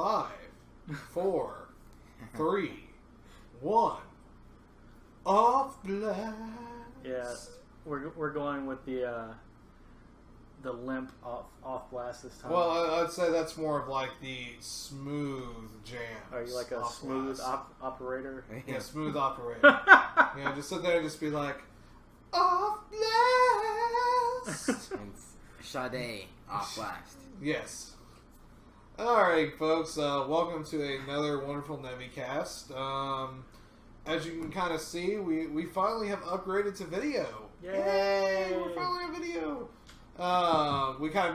5, 4, 3, 1. Off blast. Yeah, we're going with the limp off blast this time. Well, I'd say that's more of like the smooth jam. Are you like a smooth operator? Yeah, smooth operator. Yeah, just sit there and just be like, off blast. And Sade off blast. Yes. Alright, folks, welcome to another wonderful NeviCast. As you can kind of see, we finally have upgraded to video. Yay! We're finally on video. We kind of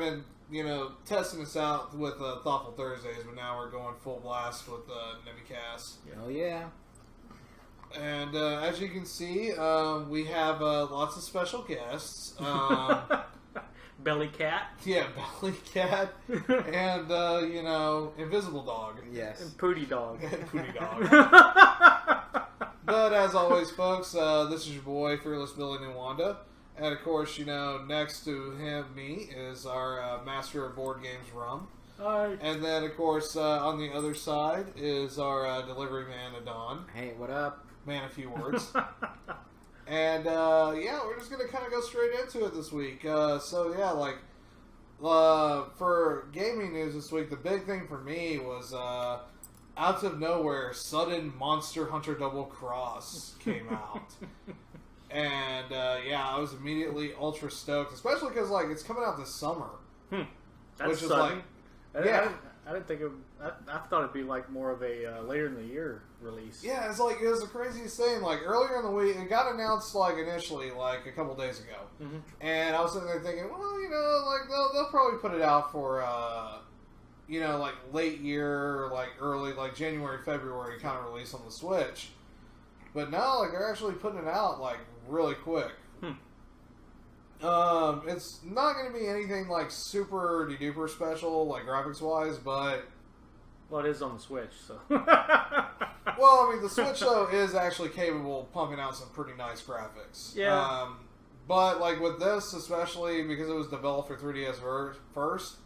been, testing this out with Thoughtful Thursdays, but now we're going full blast with NeviCast. Oh yeah. And as you can see, we have lots of special guests. Belly cat. Yeah, Belly Cat, and Invisible Dog. Yes. And Pooty dog. And Pooty Dog. But as always, folks, this is your boy, Fearless Billy Nwanda. And of course, next to me is our master of board games, Rum. Hi. And then, of course, on the other side is our delivery man, Adon. Hey, what up? Man, a few words. And, we're just going to kind of go straight into it this week. For gaming news this week, the big thing for me was, out of nowhere, sudden Monster Hunter Double Cross came out. And, I was immediately ultra stoked, especially because, it's coming out this summer. That's which is sudden. I didn't think I thought it'd be more of a later in the year release. Yeah, it was the craziest thing. Earlier in the week, it got announced initially a couple days ago, and I was sitting there thinking, well, they'll probably put it out for late year, early January, February kind of release on the Switch. But no, they're actually putting it out really quick. It's not going to be anything super duper special graphics wise, but well, it is on the Switch, so. Well, I mean, the Switch though is actually capable of pumping out some pretty nice graphics. Yeah. But with this, especially because it was developed for 3DS first,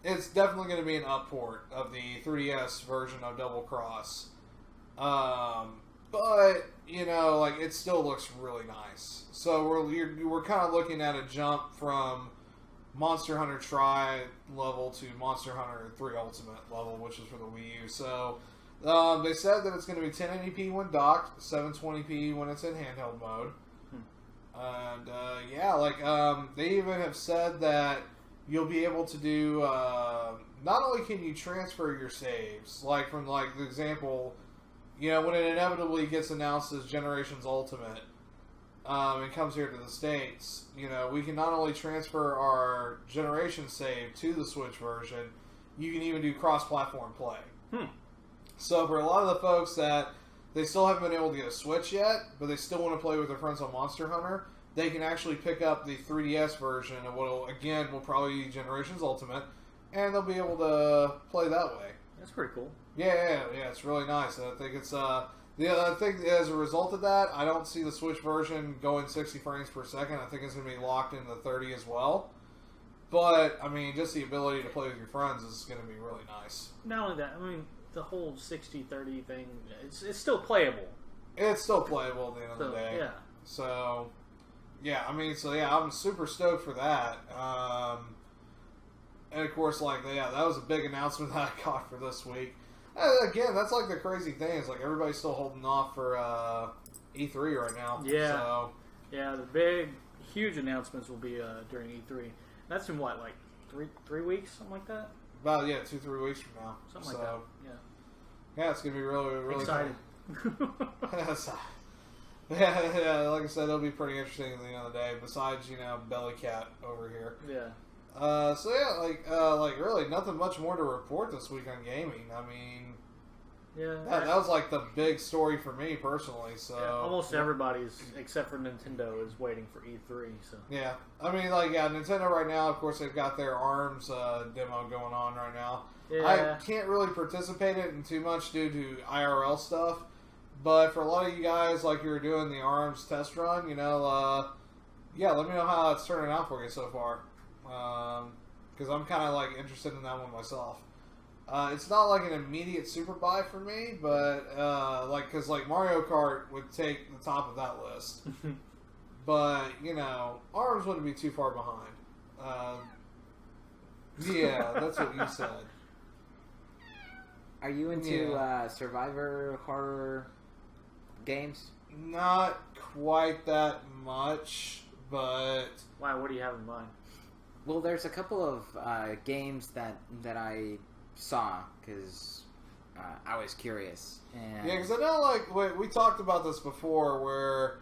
it's definitely going to be an upport of the 3DS version of Double Cross. But it still looks really nice. So we're kind of looking at a jump from Monster Hunter Tri level to Monster Hunter 3 Ultimate level, which is for the Wii U. So they said that it's going to be 1080p when docked, 720p when it's in handheld mode. And they even have said that you'll be able to do. Not only can you transfer your saves, from the example. When it inevitably gets announced as Generations Ultimate, and comes here to the States, we can not only transfer our Generation save to the Switch version, you can even do cross-platform play. So for a lot of the folks that they still haven't been able to get a Switch yet, but they still want to play with their friends on Monster Hunter, they can actually pick up the 3DS version of what will probably be Generations Ultimate, and they'll be able to play that way. That's pretty cool. Yeah, it's really nice. I think it's I think as a result of that, I don't see the Switch version going 60 frames per second. I think it's going to be locked into 30 as well. But I mean, just the ability to play with your friends is going to be really nice. Not only that, I mean, the whole 60-30 thing, it's still playable. It's still playable at the end of the day. Yeah. So, I'm super stoked for that. And of course, that was a big announcement that I got for this week. Again, that's the crazy thing is everybody's still holding off for E3 right now. Yeah. So. Yeah, the big, huge announcements will be during E3. That's in what, 3 weeks, something like that? About 2-3 weeks from now. Something like that. Yeah. Yeah, it's gonna be really, really excited. Yeah, like I said, it'll be pretty interesting at the end of the day. Besides, Belly Cat over here. Yeah. Really nothing much more to report this week on gaming. I mean, yeah, that was the big story for me personally. So yeah, almost everybody's, except for Nintendo, is waiting for E3. So yeah, I mean, Nintendo right now, of course, they've got their ARMS demo going on right now. Yeah. I can't really participate in it too much due to IRL stuff, but for a lot of you guys, who are doing the ARMS test run, let me know how it's turning out for you so far. Because I'm kind of interested in that one myself. It's not like an immediate super buy for me, but because Mario Kart would take the top of that list. But ARMS wouldn't be too far behind. Yeah, that's what you said. Are you into survivor horror games? Not quite that much, but Why? What do you have in mind? Well, there's a couple of games that I saw because I was curious. And yeah, because I know we talked about this before, where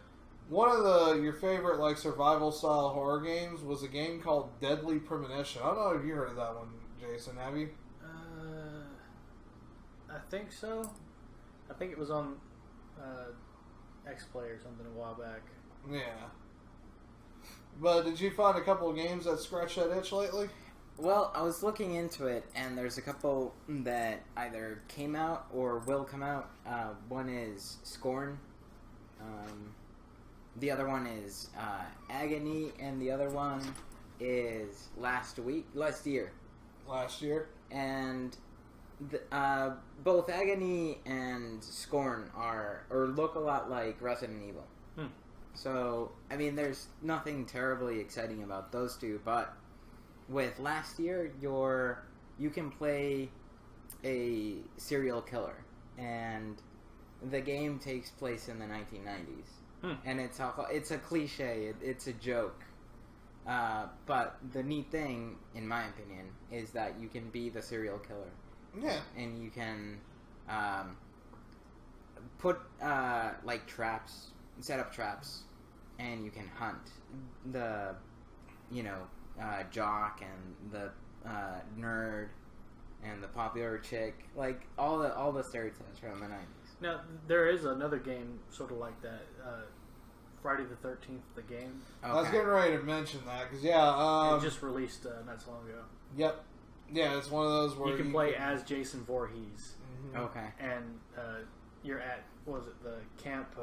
one of your favorite survival style horror games was a game called Deadly Premonition. I don't know if you heard of that one, Jason. Have you? I think so. I think it was on X-Play or something a while back. Yeah. But did you find a couple of games that scratch that itch lately? Well, I was looking into it, and there's a couple that either came out or will come out. One is Scorn. The other one is Agony, and the other one is last year. Last year? And both Agony and Scorn look a lot like Resident Evil. So, I mean, there's nothing terribly exciting about those two, but with last year, you can play a serial killer, and the game takes place in the 1990s. And it's a cliche, it's a joke. But the neat thing, in my opinion, is that you can be the serial killer. Yeah. And you can put traps, set up traps, and you can hunt the jock and the nerd and the popular chick, all the stereotypes from the 90s. Now, there is another game sort of like that, Friday the 13th, the game. Okay. I was getting ready to mention that, because, it just released not so long ago. Yep. Yeah, it's one of those where you can play as Jason Voorhees. Mm-hmm. Okay. And you're at, what was it, the camp,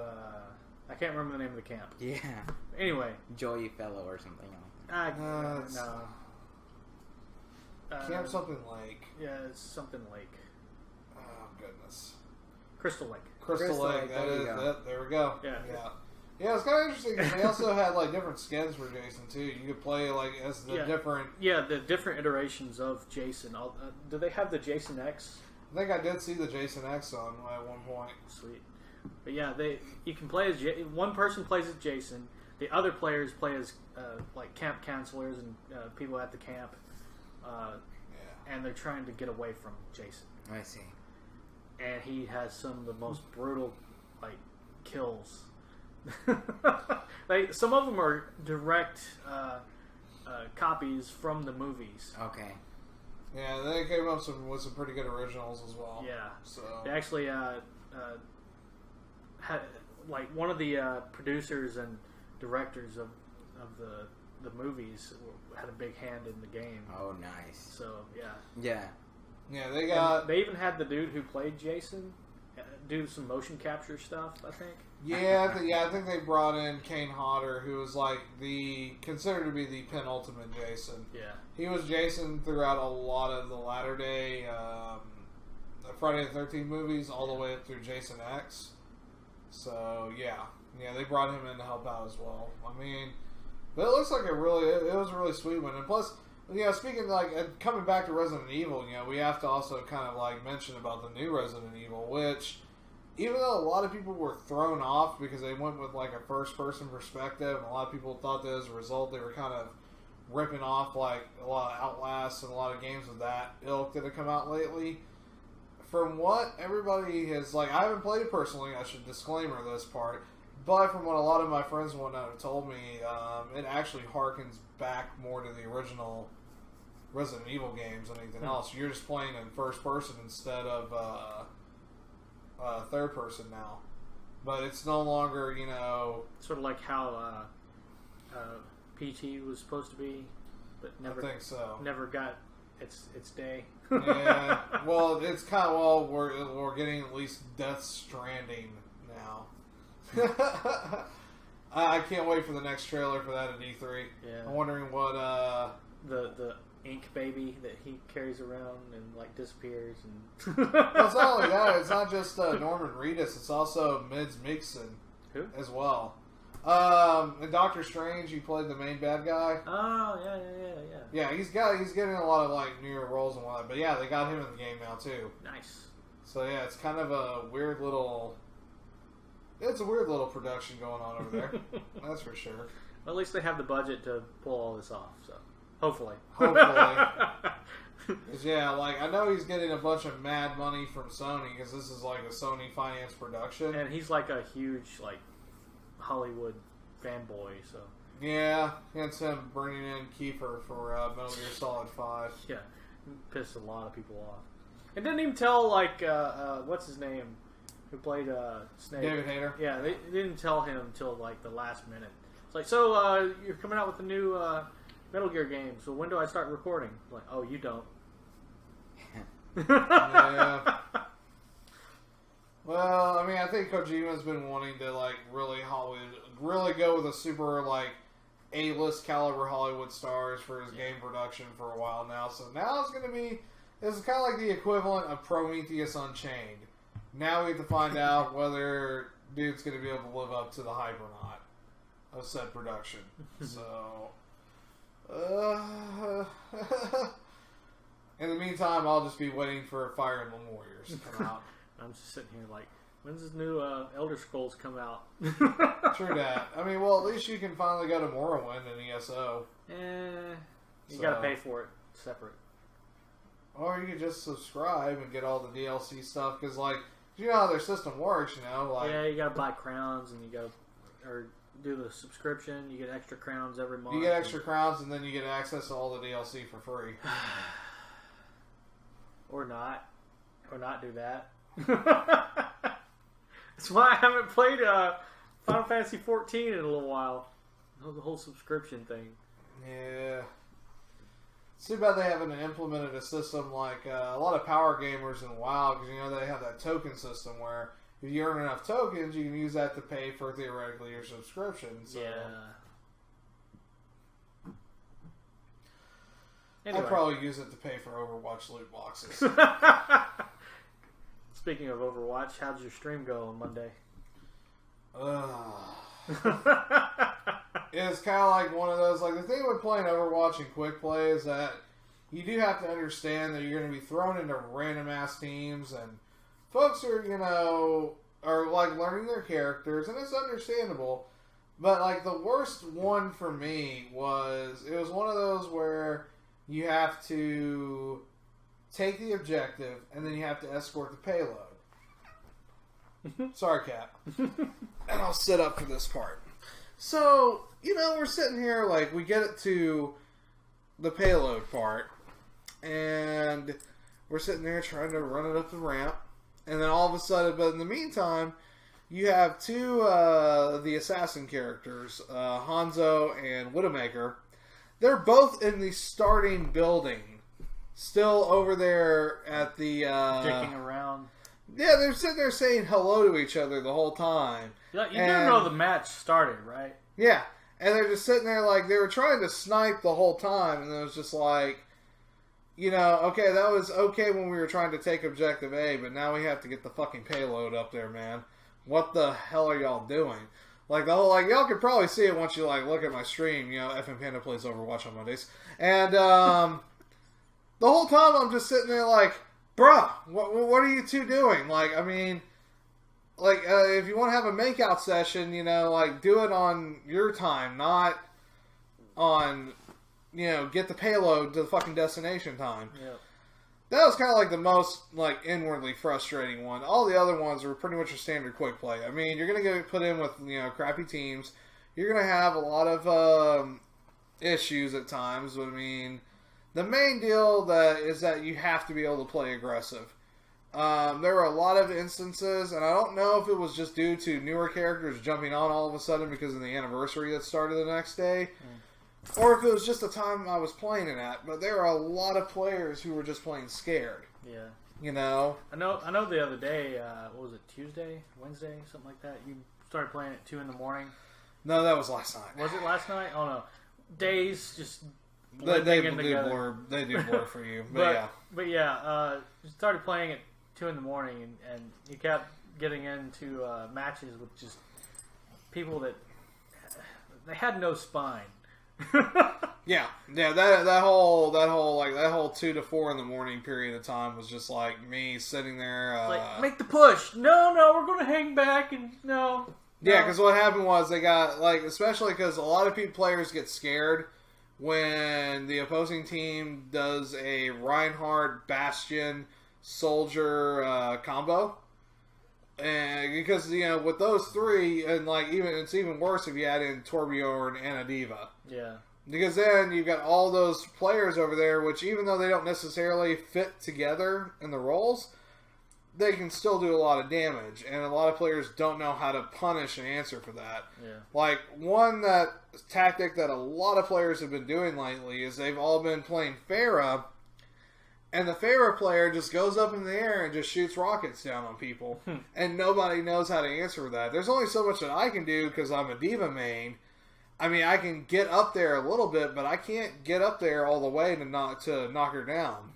I can't remember the name of the camp. Yeah. Anyway. Joy Fellow or something like that. No. Camp something Lake. Yeah, it's something Lake. Oh, goodness. Crystal Lake. Crystal Lake. There we go. Yeah. Yeah, it's kind of interesting because they also had different skins for Jason too. You could play as the different. Yeah, the different iterations of Jason. Do they have the Jason X? I think I did see the Jason X on at one point. Sweet. But yeah, you can play as one person plays as Jason. The other players play as camp counselors and people at the camp. And they're trying to get away from Jason. I see. And he has some of the most brutal kills. Some of them are direct copies from the movies. Okay. Yeah, they came up with some pretty good originals as well. Yeah. So they actually had one of the producers and directors of the movies had a big hand in the game. Oh, nice. So yeah. They even had the dude who played Jason do some motion capture stuff, I think. I think they brought in Kane Hodder, who was considered to be the penultimate Jason. Yeah. He was Jason throughout a lot of the latter day Friday the 13th movies, all the way up through Jason X. So, yeah, they brought him in to help out as well. I mean, but it looks like it was a really sweet one. And plus, speaking coming back to Resident Evil, we have to also kind of mention about the new Resident Evil, which, even though a lot of people were thrown off because they went with a first-person perspective, and a lot of people thought that as a result they were kind of ripping off a lot of Outlast and a lot of games of that ilk that have come out lately. From what everybody has, I haven't played it personally, I should disclaimer this part, but from what a lot of my friends and whatnot have told me, it actually harkens back more to the original Resident Evil games than anything else. You're just playing in first person instead of third person now. But it's no longer, sort of like how PT was supposed to be, but never. I think so. Never got its day. Yeah. Well, it's kind of we're getting at least Death Stranding now. I can't wait for the next trailer for that at E3. Yeah. I'm wondering what the ink baby that he carries around and like disappears. And Well, it's not only that. It's not just Norman Reedus. It's also Mids Mixon as well. In Doctor Strange, he played the main bad guy. Oh yeah. Yeah, he's getting a lot of like newer roles and whatnot. But yeah, they got him in the game now too. Nice. So yeah, it's kind of a weird little. It's a weird little production going on over there. That's for sure. Well, at least they have the budget to pull all this off. So hopefully. Yeah, like I know he's getting a bunch of mad money from Sony because this is like a Sony finance production, and he's like a huge like Hollywood fanboy. So yeah, hence him bringing in Kiefer for Metal Gear Solid 5. Yeah, pissed a lot of people off. It didn't even tell like what's his name, who played Snake. David Hayter. Yeah, they didn't tell him until like the last minute. It's like, so you're coming out with a new Metal Gear game. So when do I start recording? Like, oh, you don't. Yeah. Well, I mean, I think Kojima's been wanting to like really go with a super like A-list caliber Hollywood stars for his game production for a while now. So now this is kind of like the equivalent of Prometheus Unchained. Now we have to find out whether dude's going to be able to live up to the hype or not of said production. So, in the meantime, I'll just be waiting for Fire Emblem Warriors to come out. I'm just sitting here like, when's this new Elder Scrolls come out? True that. I mean, well, at least you can finally go to Morrowind and ESO. You gotta pay for it separate. Or you could just subscribe and get all the DLC stuff, because, like, you know how their system works, you know? Like, yeah, you gotta buy crowns, and you gotta, or do the subscription, you get extra crowns every month. You get extra crowns, and then you get access to all the DLC for free. Or not do that. That's why I haven't played Final Fantasy 14 in a little while. The whole subscription thing. Yeah. It's too bad they haven't implemented a system like a lot of power gamers in WoW, because you know they have that token system where if you earn enough tokens, you can use that to pay for theoretically your subscription. So. Yeah. Anyway. I'd probably use it to pay for Overwatch loot boxes. Speaking of Overwatch, how'd your stream go on Monday? It's kind of like one of those, like the thing with playing Overwatch and quick play is that you do have to understand that you're going to be thrown into random ass teams, and folks are, you know, are like learning their characters, and it's understandable. But like the worst one for me was, it was one of those where you have to take the objective, and then you have to escort the payload. Sorry, Cap. And I'll sit up for this part. So, you know, we're sitting here, like, we get it to the payload part, and we're sitting there trying to run it up the ramp, and then all of a sudden, but in the meantime, you have two the assassin characters, Hanzo and Widowmaker. They're both in the starting building, still over there at the... dicking around. Yeah, they're sitting there saying hello to each other the whole time. You didn't know the match started, right? Yeah, and they're just sitting there like they were trying to snipe the whole time, and it was just like, you know, okay, that was okay when we were trying to take Objective A, but now we have to get the fucking payload up there, man. What the hell are y'all doing? Like, the whole, like, y'all could probably see it once you, like, look at my stream. You know, FM Panda plays Overwatch on Mondays. And, the whole time I'm just sitting there like, bruh, what are you two doing? Like, I mean, like, if you want to have a makeout session, you know, like, do it on your time, not on, you know, get the payload to the fucking destination time. Yeah. That was kind of like the most, like, inwardly frustrating one. All the other ones were pretty much a standard quick play. I mean, you're going to get put in with, you know, crappy teams. You're going to have a lot of issues at times. I mean, the main deal is that you have to be able to play aggressive. There were a lot of instances, and I don't know if it was just due to newer characters jumping on all of a sudden because of the anniversary that started the next day, or if it was just the time I was playing it at. But there are a lot of players who were just playing scared. Yeah. You know? I know the other day, what was it, Tuesday, Wednesday, something like that? You started playing at 2 in the morning. No, that was last night. Was it last night? Oh, no. Days just They in do together. blur. They do blur for you, but started playing at 2 a.m. and you kept getting into matches with just people that they had no spine. yeah. That whole 2 to 4 in the morning period of time was just like me sitting there. Like, make the push. No, we're going to hang back and no. Yeah, because what happened was they got especially because a lot of players get scared when the opposing team does a Reinhardt Bastion Soldier combo. And because with those three, and it's even worse if you add in Torbjorn and a Diva. Yeah. Because then you've got all those players over there, which even though they don't necessarily fit together in the roles, they can still do a lot of damage. And a lot of players don't know how to punish and answer for that. Yeah. One tactic that a lot of players have been doing lately is they've all been playing Pharah. And the Pharah player just goes up in the air and just shoots rockets down on people. And nobody knows how to answer for that. There's only so much that I can do because I'm a Diva main. I mean, I can get up there a little bit, but I can't get up there all the way to knock her down.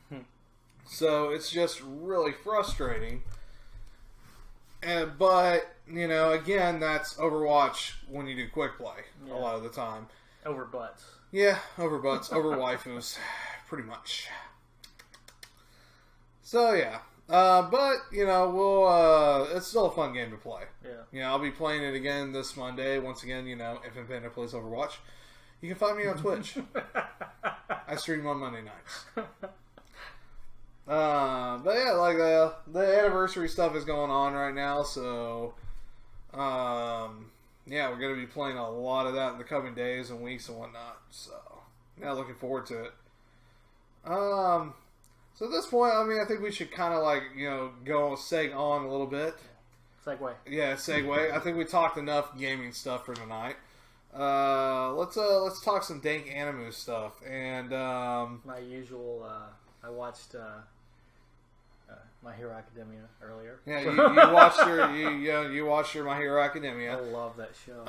So it's just really frustrating. But, again, that's Overwatch when you do quick play a lot of the time. Over butts. Yeah, over butts, over waifus, pretty much. So yeah, but we'll. It's still a fun game to play. Yeah. I'll be playing it again this Monday. Once again, if Infinity plays Overwatch, you can find me on Twitch. I stream on Monday nights. But yeah, the anniversary stuff is going on right now, so yeah, we're gonna be playing a lot of that in the coming days and weeks and whatnot. So yeah, looking forward to it. So at this point, I mean, I think we should kind of go seg on a little bit. Segue. Yeah, segue. I think we talked enough gaming stuff for tonight. Let's talk some dank anime stuff. And my usual. I watched My Hero Academia earlier. Yeah, you watched you watched your My Hero Academia. I love that show.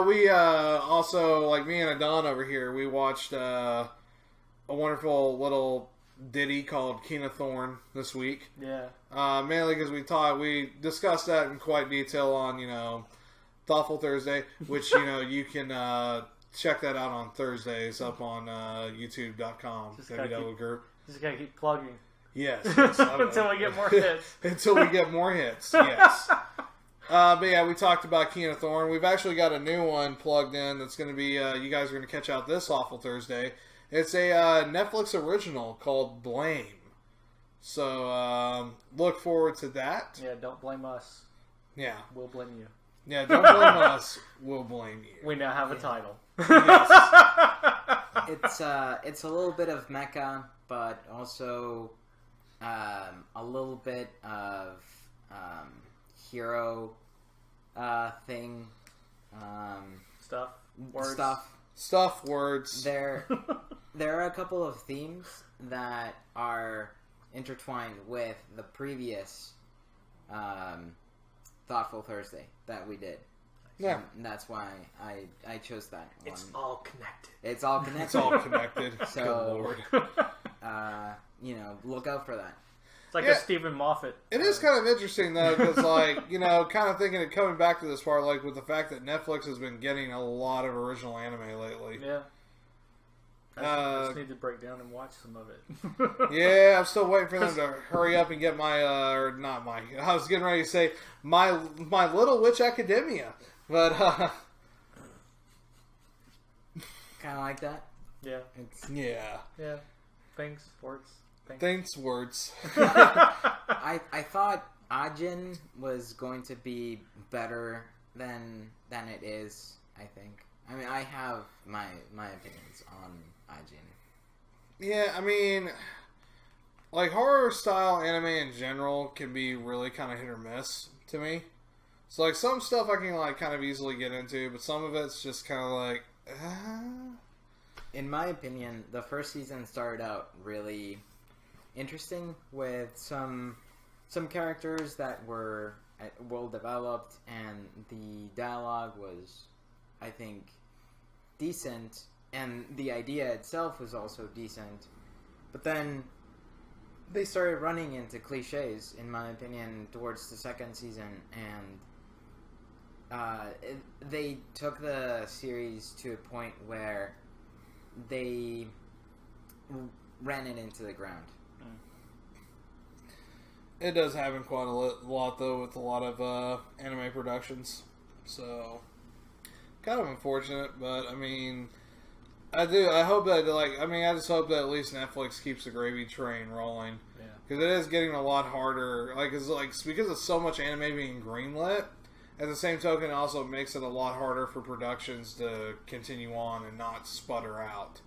We also, like me and Adon over here, we watched a wonderful little ditty called Kina Thorn this week. Yeah. Mainly because we discussed that in quite detail on, Thoughtful Thursday, which, you can check that out on Thursdays up on youtube.com. Group. Just gotta keep plugging. Yes. Until we get more hits. Until we get more hits, yes. But yeah, we talked about Kina Thorn. We've actually got a new one plugged in that's going to be, you guys are going to catch out this awful Thursday. It's a Netflix original called Blame. So look forward to that. Yeah, don't blame us. Yeah. We'll blame you. Yeah, don't blame us. We'll blame you. We now have a title. Yes. It's a little bit of mecha, but also a little bit of hero thing. Stuff. Words. Stuff, words. There are a couple of themes that are intertwined with the previous Thoughtful Thursday that we did. Yeah. And that's why I chose that one. It's all connected. It's all connected. It's all connected. So, Good Lord. Look out for that. It's like a Stephen Moffat. It is kind of interesting, though, because, kind of thinking coming back to this part, with the fact that Netflix has been getting a lot of original anime lately. Yeah. I just need to break down and watch some of it. Yeah, I'm still waiting for them to hurry up and get I was getting ready to say, my Little Witch Academia. But, kind of like that. Yeah. Yeah. Yeah. Things, words. Thanks, words. I thought Ajin was going to be better than it is, I think. I mean, I have my opinions on Ajin. Yeah, I mean, horror style anime in general can be really kind of hit or miss to me. So, some stuff I can, kind of easily get into, but some of it's just kind of In my opinion, the first season started out really interesting with some characters that were well developed, and the dialogue was, I think, decent. and the idea itself was also decent. But then they started running into cliches, in my opinion, towards the second season, and they took the series to a point where they ran it into the ground. It does happen quite a lot, though, with a lot of anime productions. So, kind of unfortunate, but, I mean, I hope that, I just hope that at least Netflix keeps the gravy train rolling. Yeah. Because it is getting a lot harder, because of so much anime being greenlit, at the same token, it also makes it a lot harder for productions to continue on and not sputter out.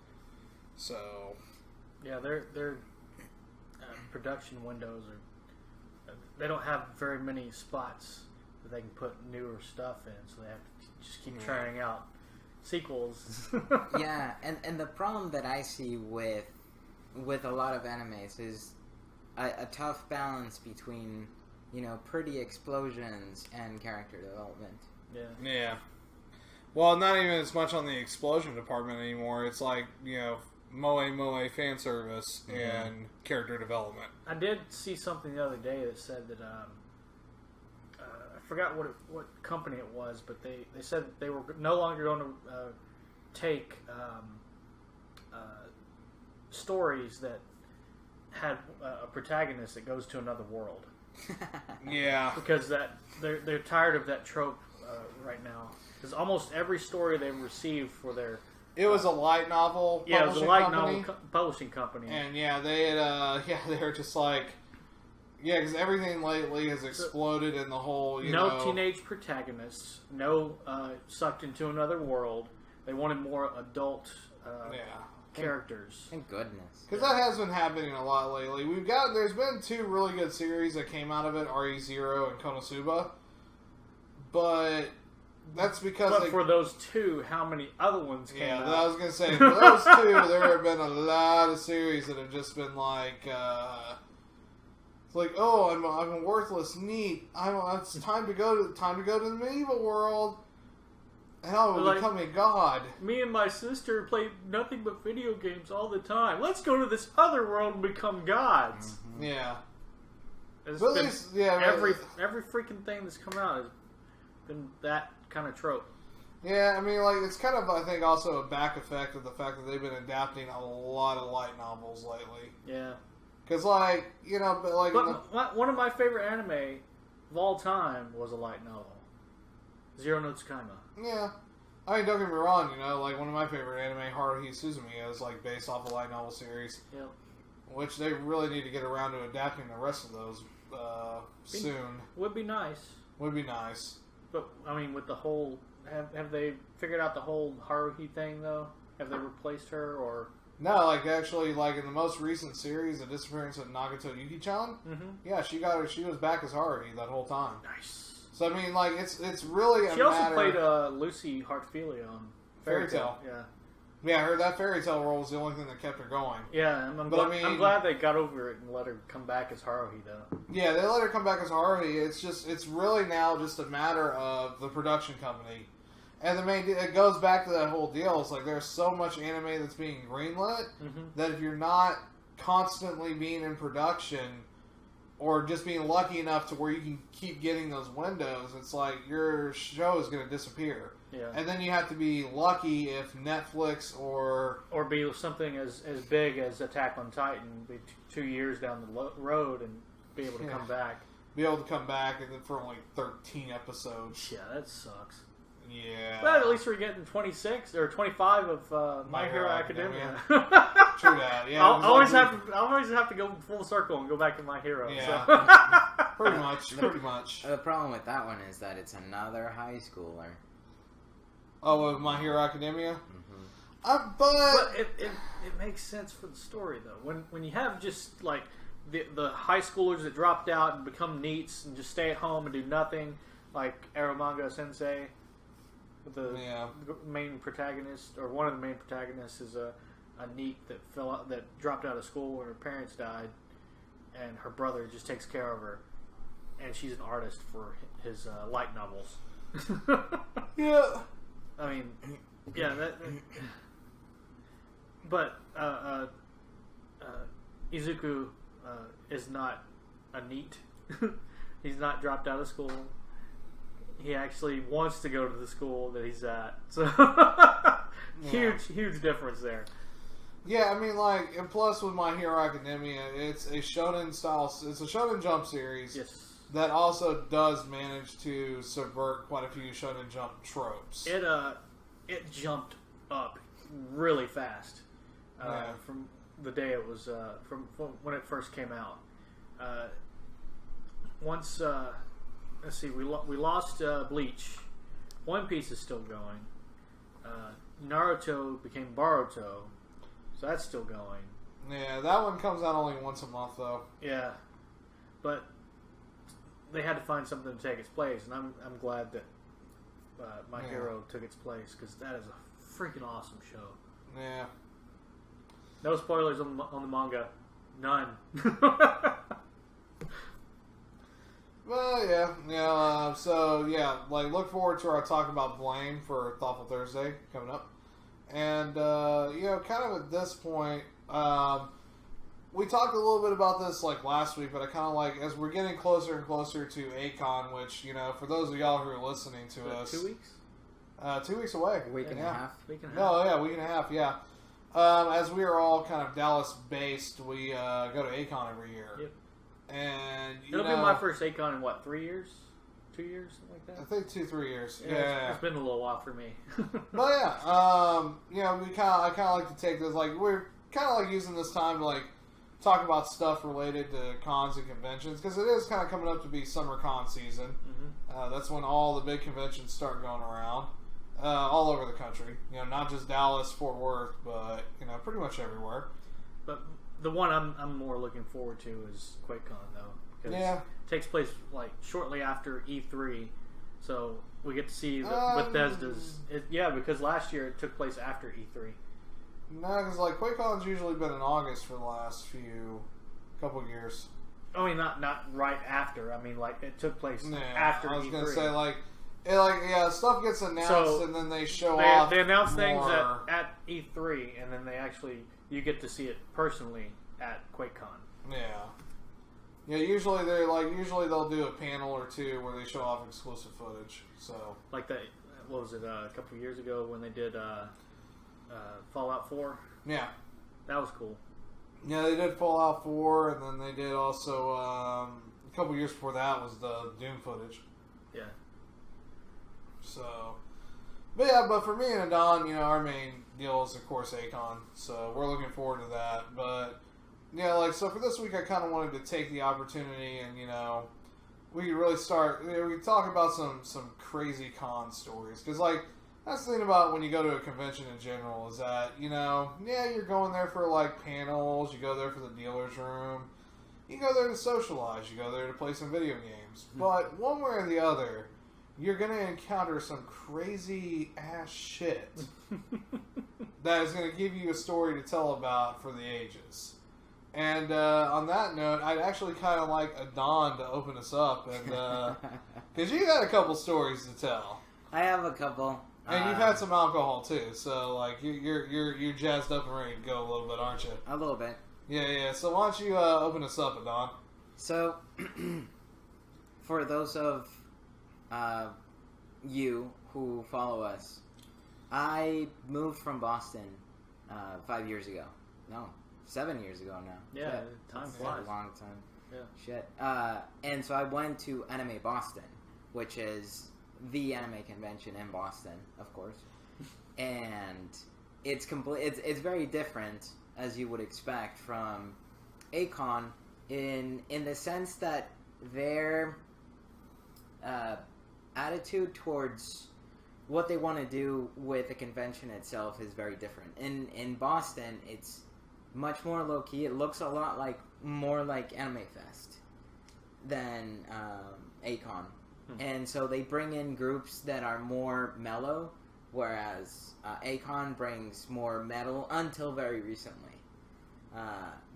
So... Yeah, their production windows are... They don't have very many spots that they can put newer stuff in, so they have to just keep trying out sequels. Yeah, and the problem that I see with a lot of animes is a tough balance between, pretty explosions and character development. Yeah. Yeah. Well, not even as much on the explosion department anymore. It's like, moe fan service and character development. I did see something the other day that said that I forgot what company it was, but they said that they were no longer going to take stories that had a protagonist that goes to another world. Yeah, because they're tired of that trope right now. Because almost every story they've received for their it was a light novel. Yeah, it was a light company. novel publishing company. And they had they were just like, because everything lately has exploded in the whole. No teenage protagonists. No sucked into another world. They wanted more adult. Characters. Thank goodness. Because that has been happening a lot lately. There's been 2 really good series that came out of it, RE0 and Konosuba. But that's because... But for those 2, how many other ones came out? Yeah, I was going to say, for those 2, there have been a lot of series that have just been like... it's like, oh, I'm a worthless NEET. It's time to go to the medieval world. And I will become a god. Me and my sister play nothing but video games all the time. Let's go to this other world and become gods. Mm-hmm. Yeah. It's been every freaking thing that's come out has been that kind of trope. Yeah, I mean, it's kind of, I think, also a back effect of the fact that they've been adapting a lot of light novels lately. Yeah. Because, But one of my favorite anime of all time was a light novel. Zero no Tsukaima. Yeah. I mean, don't get me wrong, one of my favorite anime, Haruhi Suzumiya, is, based off a light novel series. Yep. Which they really need to get around to adapting the rest of those soon. Would be nice. Would be nice. But, I mean, with the whole... Have they figured out the whole Haruhi thing, though? Have they replaced her, or... No, actually, in the most recent series, the disappearance of Nagato Yuki-chan, yeah, she was back as Haruhi that whole time. Nice. So, I mean, it's really a matter... She also played Lucy Hartfilia on Fairy Tail. Yeah. Yeah, I heard that Fairy Tail role was the only thing that kept her going. Yeah, I'm glad they got over it and let her come back as Haruhi, though. Yeah, they let her come back as Haruhi. It's really now just a matter of the production company. And it goes back to that whole deal. It's there's so much anime that's being greenlit that if you're not constantly being in production or just being lucky enough to where you can keep getting those windows, it's your show is going to disappear. Yeah. And then you have to be lucky if Netflix or be something as big as Attack on Titan be 2 years down the road and be able to come back. Be able to come back and then for only 13 episodes. Yeah, that sucks. Yeah. But at least we're getting 26 or 25 of My Hero Academia. True that. Yeah. I'll always have to go full circle and go back to My Hero. Yeah. So. Pretty much. The problem with that one is that it's another high schooler. Oh, with My Hero Academia? Mm-hmm. But it makes sense for the story, though. When you have just, the high schoolers that dropped out and become NEETs and just stay at home and do nothing, like Eromanga Sensei, the main protagonist, or one of the main protagonists, is a NEET that dropped out of school when her parents died, and her brother just takes care of her, and she's an artist for his light novels. Yeah. I mean, yeah, But Izuku is not a NEET. He's not dropped out of school. He actually wants to go to the school that he's at. So huge difference there. Yeah, I mean, like, and plus with My Hero Academia, it's a shonen style. It's a shonen Jump series. Yes. That also does manage to subvert quite a few shonen Jump tropes. It jumped up really fast from the day it was from when it first came out. Once let's see, we lost Bleach. One Piece is still going. Naruto became Boruto, so that's still going. Yeah, that one comes out only once a month though. Yeah, but they had to find something to take its place, and I'm glad that My Hero took its place, because that is a freaking awesome show. Yeah. No spoilers on the manga. None. Well, yeah. So, yeah, like, look forward to our talk about Blame for Thoughtful Thursday coming up. And, kind of at this point, we talked a little bit about this, like, last week, but I kind of like, as we're getting closer and closer to A-Con, which, for those of y'all who are listening to us... 2 weeks? 2 weeks away. A week and a half. Week and a half. No, yeah, week and a half, yeah. As we are all kind of Dallas-based, we go to A-Con every year. Yep. And, It'll be my first A-Con in, 3 years? 2 years? Something like that? I think 2-3 years. Yeah. It's been a little while for me. But yeah, I kind of like to take this, like, we're kind of like using this time to, like, talk about stuff related to cons and conventions, because it is kind of coming up to be summer con season. Mm-hmm. That's when all the big conventions start going around, all over the country. Not just Dallas, Fort Worth, but pretty much everywhere. But the one I'm more looking forward to is QuakeCon, though, because it takes place shortly after E3, so we get to see Bethesda's. Because last year it took place after E3. No, because QuakeCon's usually been in August for the last couple years. I mean, not right after. I mean, it took place after E3. I was going to say, stuff gets announced and then they show off. They announce things at E3, and then you get to see it personally at QuakeCon. Yeah. Yeah, usually they'll do a panel or two where they show off exclusive footage. So what was it, a couple of years ago when they did Fallout 4? Yeah. That was cool. Yeah, they did Fallout 4, and then they did also, a couple years before that was the Doom footage. Yeah. So, but for me and Adon, our main deal is, of course, A-Con, so we're looking forward to that. But, so for this week, I kind of wanted to take the opportunity and, we could really start, we could talk about some crazy con stories, because, that's the thing about when you go to a convention in general is that, you're going there for, panels, you go there for the dealer's room, you go there to socialize, you go there to play some video games. But one way or the other, you're going to encounter some crazy-ass shit that is going to give you a story to tell about for the ages. And on that note, I'd actually kind of like Adon to open us up, and because you got a couple stories to tell. I have a couple. And you've had some alcohol too, so you're jazzed up and ready to go a little bit, aren't you? A little bit. Yeah. So why don't you open us up, Adon? So, for those of you who follow us, I moved from Boston 5 years ago. No, 7 years ago now. Yeah, Shit. time flies. A long time. Yeah. Shit. And so I went to Anime Boston, which is the anime convention in Boston, of course, and it's very different, as you would expect, from A-Con in the sense that their attitude towards what they want to do with the convention itself is very different. In Boston, it's much more low key. It looks a lot more like Anime Fest than A-Con. And so they bring in groups that are more mellow, whereas A-Con brings more metal until very recently.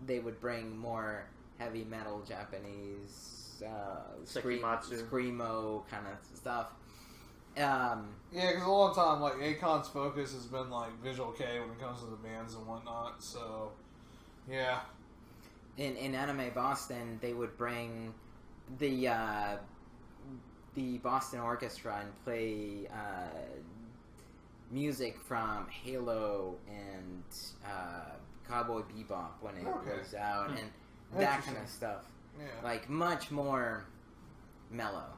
They would bring more heavy metal Japanese screamo kind of stuff. Yeah, because a long time, like, Akon's focus has been, like, Visual K when it comes to the bands and whatnot, so, yeah. In Anime Boston, they would bring the Boston Orchestra and play music from Halo and Cowboy Bebop when it was out, and that kind of stuff. Yeah. Like, much more mellow,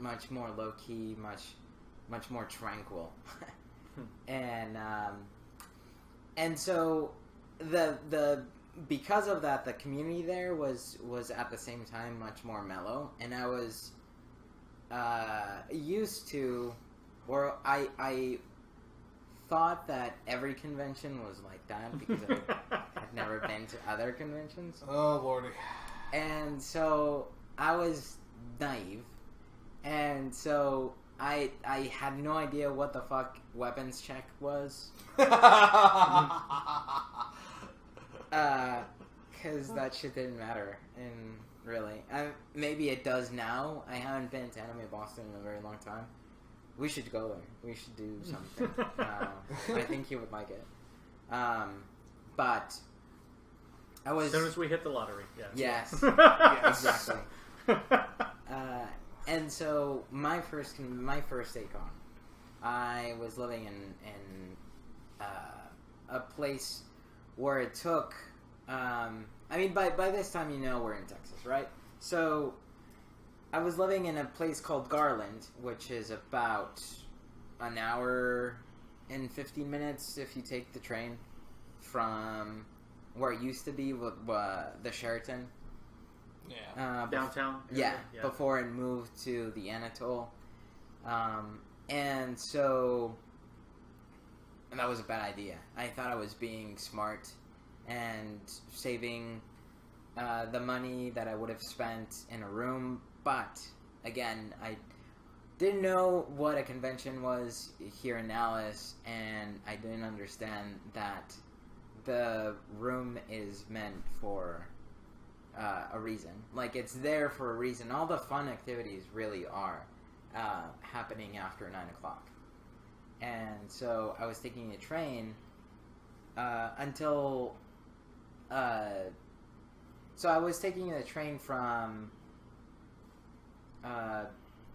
much more low-key, much more tranquil. And so because of that, the community there was at the same time much more mellow, and I was used to, or I thought that every convention was like that because I had never been to other conventions. Oh, lordy. And so I was naive, and so I had no idea what the fuck weapons check was. Because that shit didn't matter, and really, maybe it does now. I haven't been to Anime Boston in a very long time. We should go there. We should do something. I think you would like it. But I was, as soon as we hit the lottery. Yes. Exactly. And so my first ACON, I was living in a place where it took. I mean, by this time you know we're in Texas, right? So I was living in a place called Garland, which is about an hour and 15 minutes if you take the train from where it used to be with the Sheraton. Yeah. Downtown? Yeah, before it moved to the Anatole. And so that was a bad idea. I thought I was being smart and saving the money that I would have spent in a room, but again, I didn't know what a convention was here in Dallas, and I didn't understand that the room is meant for a reason. Like, it's there for a reason. All the fun activities really are happening after 9 o'clock. And so I was taking a train until... so I was taking a train from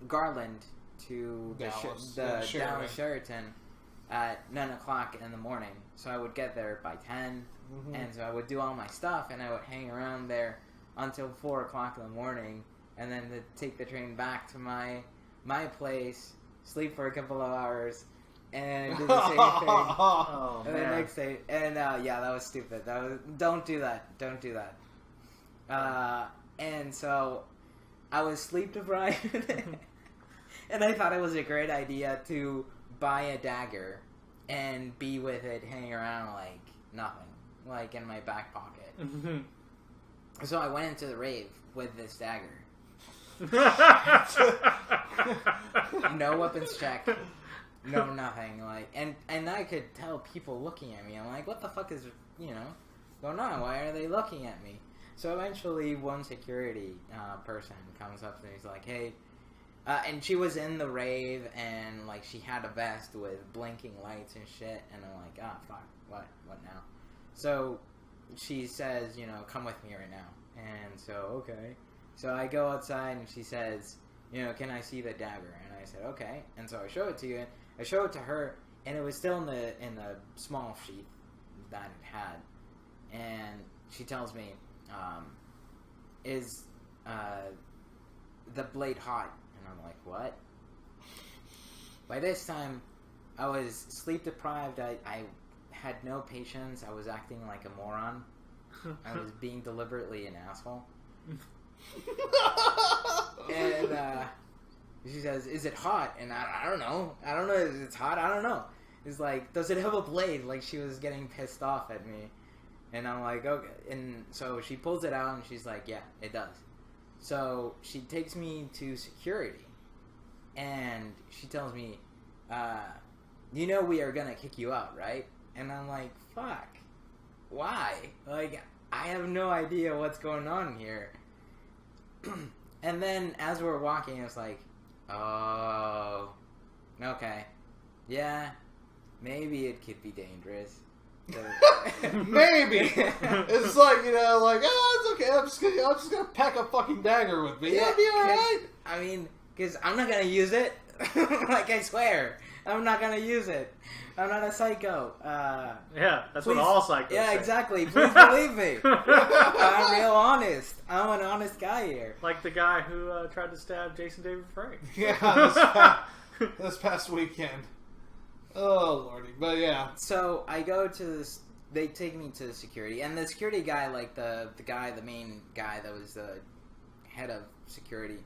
Garland to the Dallas Sheraton at 9 o'clock in the morning. So I would get there by 10, and so I would do all my stuff, and I would hang around there until 4 o'clock in the morning, and then take the train back to my place, sleep for a couple of hours, and do the same thing. Oh, and man. the next day, and yeah, that was stupid. Don't do that. Don't do that. And so I was sleep deprived, and I thought it was a great idea to buy a dagger and be with it, hanging around like nothing, like in my back pocket. So I went into the rave with this dagger. No weapons check. No nothing. Like, and I could tell people looking at me. I'm like, what the fuck is, going on? Why are they looking at me? So eventually one security person comes up and he's like, hey, and she was in the rave, and like she had a vest with blinking lights and shit, and I'm like, fuck, what now? So she says, come with me right now. And so, okay. So I go outside, and she says, can I see the dagger? And I said, okay. And so I show it to you, and I show it to her, and it was still in the small sheath that it had. And she tells me, is the blade hot? And I'm like, what? By this time, I was sleep deprived. I had no patience. I was acting like a moron. I was being deliberately an asshole. And she says, is it hot? And I don't know. I don't know if it's hot. I don't know. It's like, does it have a blade? Like, she was getting pissed off at me. And I'm like, okay. And so she pulls it out, and she's like, yeah, it does. So she takes me to security, and she tells me, we are going to kick you out, right? And I'm like, fuck. Why? Like, I have no idea what's going on here. And then as we're walking, it's like, oh, Okay. Yeah. Maybe it could be dangerous. Maybe. It's like, like, oh, it's okay. I'm just gonna pack a fucking dagger with me. Yeah, it'll be alright. I mean, because I'm not gonna use it. Like, I swear. I'm not gonna use it. I'm not a psycho. Yeah, that's what all psychos say. Yeah, exactly. Please believe me. I'm real honest. I'm an honest guy here. Like the guy who tried to stab Jason David Frank. Yeah, this past weekend. Oh, lordy. But yeah. So, I go to this... They take me to the security. And the security guy, like the main guy that was the head of security,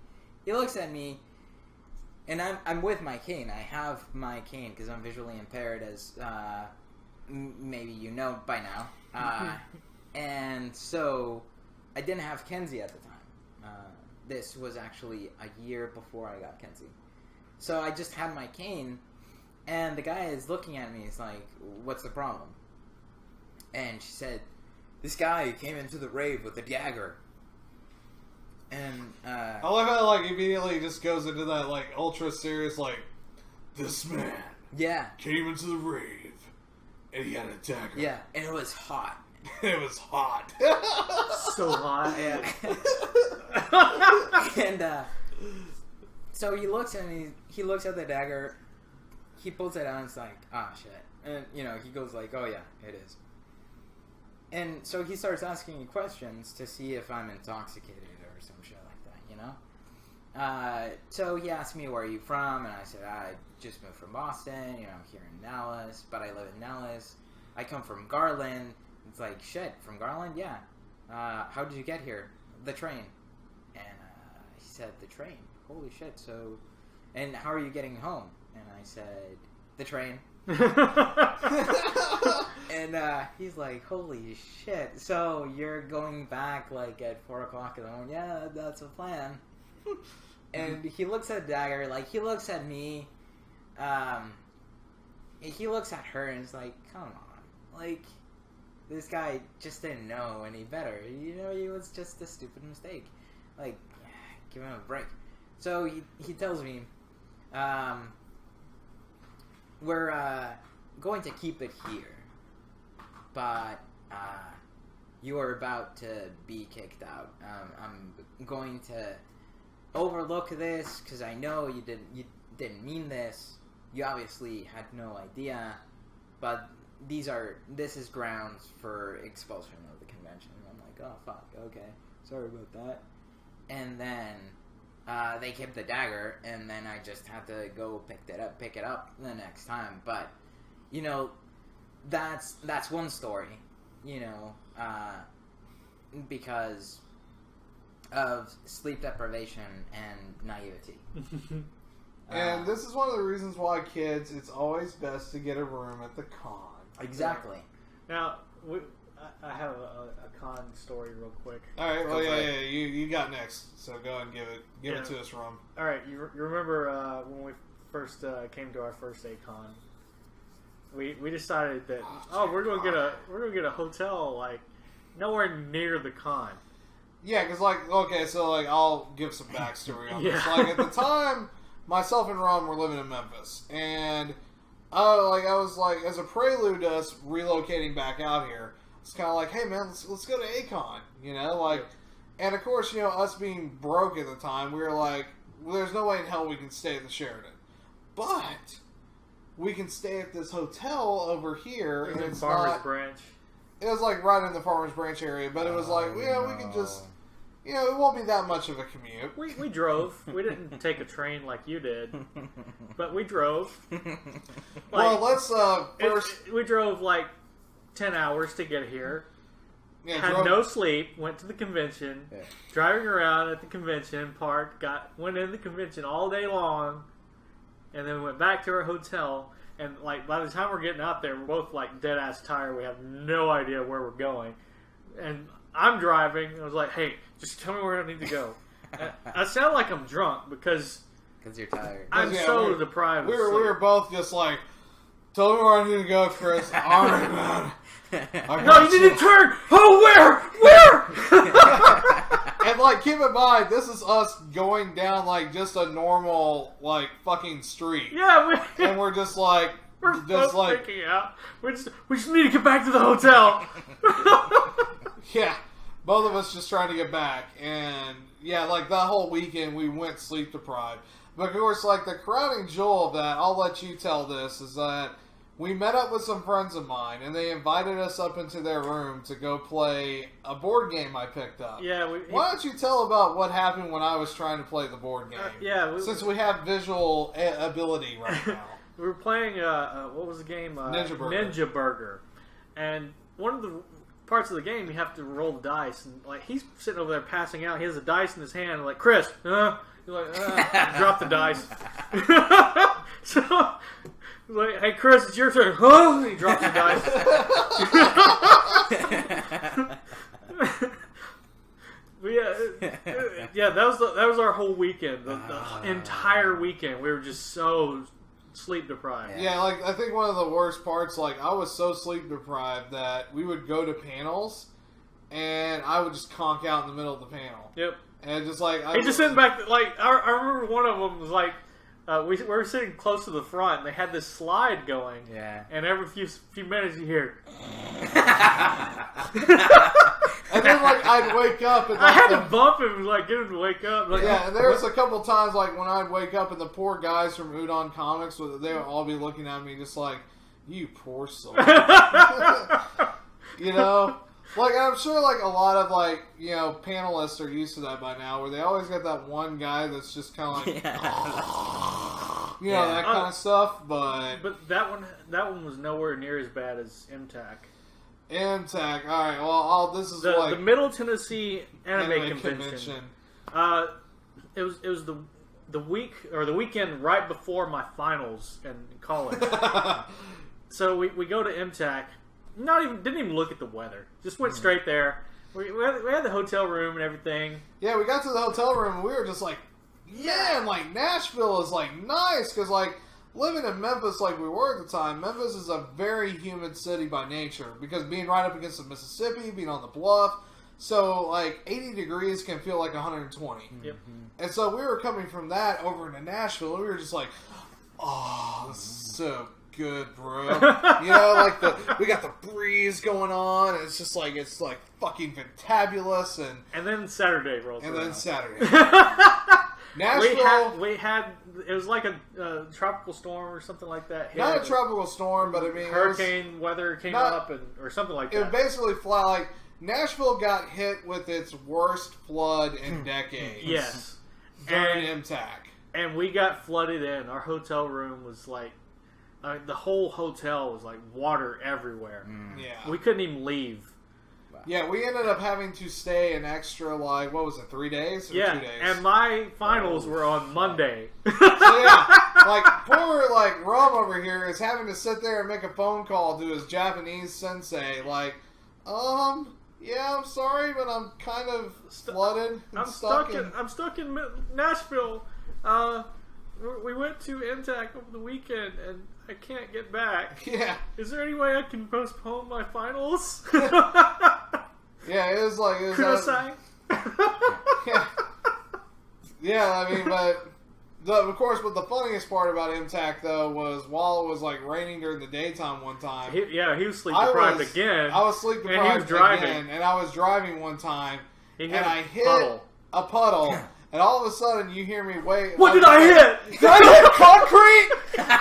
he looks at me, and I'm with my cane. I have my cane because I'm visually impaired, as maybe you know by now. And so, I didn't have Kenzie at the time. This was actually a year before I got Kenzie. So, I just had my cane... And the guy is looking at me. He's like, "What's the problem?" And she said, "This guy came into the rave with a dagger." And I love how like immediately just goes into that like ultra serious like, "This man, came into the rave and he had a dagger." Yeah, and it was hot. It was hot. So hot. Yeah. And so he looks at me. He looks at the dagger. He pulls it out and it's like, ah, shit. And, he goes like, oh, yeah, it is. And so he starts asking me questions to see if I'm intoxicated or some shit like that, So he asked me, where are you from? And I said, I just moved from Boston, I'm here in Dallas, but I live in Dallas. I come from Garland. It's like, shit, from Garland? Yeah. How did you get here? The train. And he said, the train? Holy shit, so... And how are you getting home? And I said, the train. And he's like, holy shit. So you're going back like at 4 o'clock in the morning? Yeah, that's a plan. And he looks at Dagger, like he looks at me. He looks at her and is like, come on. Like, this guy just didn't know any better. It was just a stupid mistake. Like, give him a break. So he tells me, we're going to keep it here, but you are about to be kicked out. I'm going to overlook this because I know you didn't mean this. You obviously had no idea, but this is grounds for expulsion of the convention. And I'm like, oh fuck, okay, sorry about that. And then they kept the dagger, and then I just had to go pick it up the next time. But that's one story, because of sleep deprivation and naivety. And this is one of the reasons why, kids, it's always best to get a room at the con. Exactly. Now, I have a con story real quick. All right. Well, yeah. You got next, so go ahead and give it to us, Rum. All right. You remember when we first came to our first A-Con? We decided that we're gonna get a hotel like nowhere near the con. Yeah, because I'll give some backstory on this. Like at the time, myself and Ron were living in Memphis, and I was like, as a prelude to us relocating back out here, it's kind of like, hey man, let's go to A-Con, and of course, us being broke at the time, we were like, well, there's no way in hell we can stay at the Sheraton, but we can stay at this hotel over here, and it's Farmers Branch. It was like right in the Farmers Branch area, but it was like, we can just, it won't be that much of a commute. We drove. We didn't take a train like you did, but we drove. Well, let's first. We drove like 10 hours to get here. Yeah, had no sleep. Went to the convention. Yeah. Driving around at the convention, parked. Went in the convention all day long, and then went back to our hotel. And like by the time we're getting out there, we're both like dead ass tired. We have no idea where we're going, and I'm driving. I was like, "Hey, just tell me where I need to go." I sound like I'm drunk because you're tired. I'm deprived. We were both just like, "Tell me where I need to go, Chris." All right, man. No, you need to turn. Oh, where? And like, keep in mind, this is us going down like just a normal like fucking street. Yeah, and we're just like, we're just like freaking out. We just need to get back to the hotel. Yeah, both of us just trying to get back, and yeah, like that whole weekend we went sleep deprived. But of course, like the crowning jewel of that, I'll let you tell this, is that we met up with some friends of mine, and they invited us up into their room to go play a board game I picked up. Yeah. Why don't you tell about what happened when I was trying to play the board game? Since we have visual ability right now. We were playing, what was the game? Ninja Burger. And one of the parts of the game, you have to roll the dice. And like he's sitting over there passing out. He has a dice in his hand. Like, Chris, he's like, drop the dice. So, like, hey, Chris, it's your turn. Huh? And he drops the dice. But yeah, that was our whole weekend. The entire weekend, we were just so sleep deprived. Yeah, like I think one of the worst parts, like I was so sleep deprived that we would go to panels, and I would just conk out in the middle of the panel. Yep. And just like he's just sitting back. Like I remember one of them was like. We were sitting close to the front, and they had this slide going. Yeah. And every few minutes, you hear. And then, like, I'd wake up, and I had to bump him, like, get him to wake up. Like, yeah, and there was a couple times, like, when I'd wake up, and the poor guys from Udon Comics, they would all be looking at me, just like, "You poor soul," you know. Like, I'm sure, like, a lot of, like, you know, panelists are used to that by now, where they always get that one guy that's just kind of like, you know, that kind of stuff, but that one was nowhere near as bad as MTAC. MTAC, alright, well, this is the Middle Tennessee Anime Convention. It was the week, or the weekend right before my finals in college. So we go to MTAC. Didn't even look at the weather. Just went straight there. We had the hotel room and everything. Yeah, we got to the hotel room and we were just like, man, like Nashville is like nice, because like living in Memphis like we were at the time, Memphis is a very humid city by nature, because being right up against the Mississippi, being on the bluff, so like 80 degrees can feel like 120. Yep. And so we were coming from that over into Nashville, and we were just like, oh, this is so good, bro. You know, like we got the breeze going on. It's just like fucking fantabulous. And then Saturday rolls around. And then Saturday, Nashville. We had it was like a tropical storm or something like that. Not a tropical storm, but I mean hurricane weather came up or something like that. It basically flat like Nashville got hit with its worst flood in decades. Yes, during MTAC, and we got flooded in. Our hotel room was like. The whole hotel was like water everywhere. Yeah. We couldn't even leave. Yeah, we ended up having to stay an extra, like, what was it, 3 days? Or 2 days? And my finals were on Monday. So yeah, like, poor, like, Rum over here is having to sit there and make a phone call to his Japanese sensei, like, yeah, I'm sorry, but I'm kind of flooded. I'm stuck in Nashville. We went to MTAC over the weekend, and I can't get back. Yeah. Is there any way I can postpone my finals? Yeah, it was like... Kudasai? Yeah. Yeah, I mean, but... of course, but the funniest part about MTAC, though, was while it was, like, raining during the daytime one time... He was sleep-deprived again. I was sleep-deprived and he was driving. again, and I was driving one time, and I hit a puddle. And all of a sudden, you hear me wait. What did I hit? Did I hit concrete?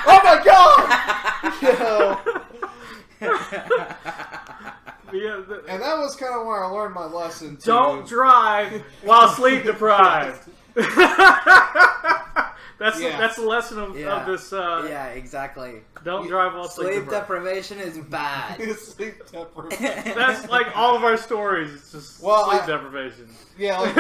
Oh my god! And that was kind of where I learned my lesson. Too. Don't drive while sleep deprived. That's the lesson of this. Yeah, exactly. Don't drive while sleep deprivation is bad. Sleep deprivation. That's like all of our stories. It's just sleep deprivation. Yeah, like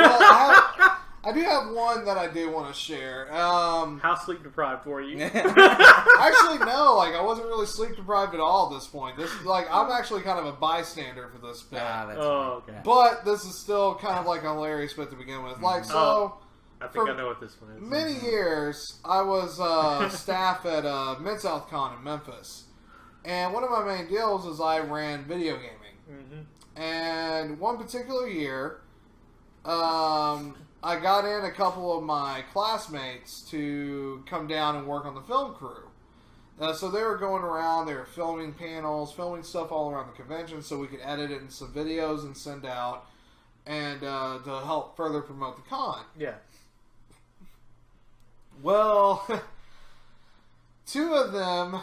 I do have one that I do want to share. How sleep deprived were you? Actually, no. Like, I wasn't really sleep deprived at all at this point. This like I'm actually kind of a bystander for this bit. Okay. But this is still kind of like a hilarious bit to begin with. Like, so... I think I know what this one is. Many years, I was staff at Mid-South Con in Memphis. And one of my main deals is I ran video gaming. Mm-hmm. And one particular year... I got in a couple of my classmates to come down and work on the film crew. So they were going around, they were filming panels, filming stuff all around the convention so we could edit it in some videos and send out and to help further promote the con. Yeah. Well, two of them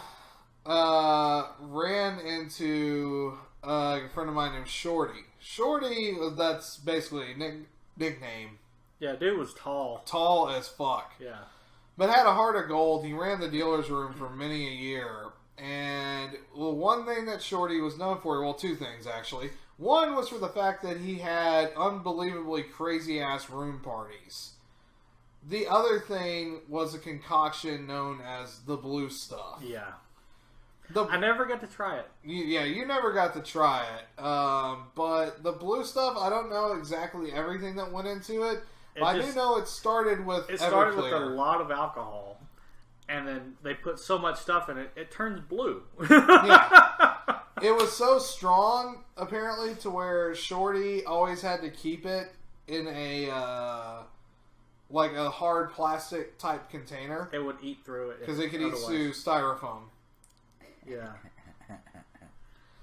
ran into a friend of mine named Shorty. Shorty, that's basically a nickname. Yeah, dude was tall. Tall as fuck. Yeah. But had a heart of gold. He ran the dealer's room for many a year. And one thing that Shorty was known for, well, two things actually. One was for the fact that he had unbelievably crazy-ass room parties. The other thing was a concoction known as the blue stuff. Yeah. I never got to try it. Yeah, you never got to try it. But the blue stuff, I don't know exactly everything that went into it. But I do know it started with It started with a lot of alcohol. And then they put so much stuff in it, it turns blue. Yeah. It was so strong, apparently, to where Shorty always had to keep it in a... like a hard plastic type container. It would eat through it. Because it could eat through styrofoam. Yeah.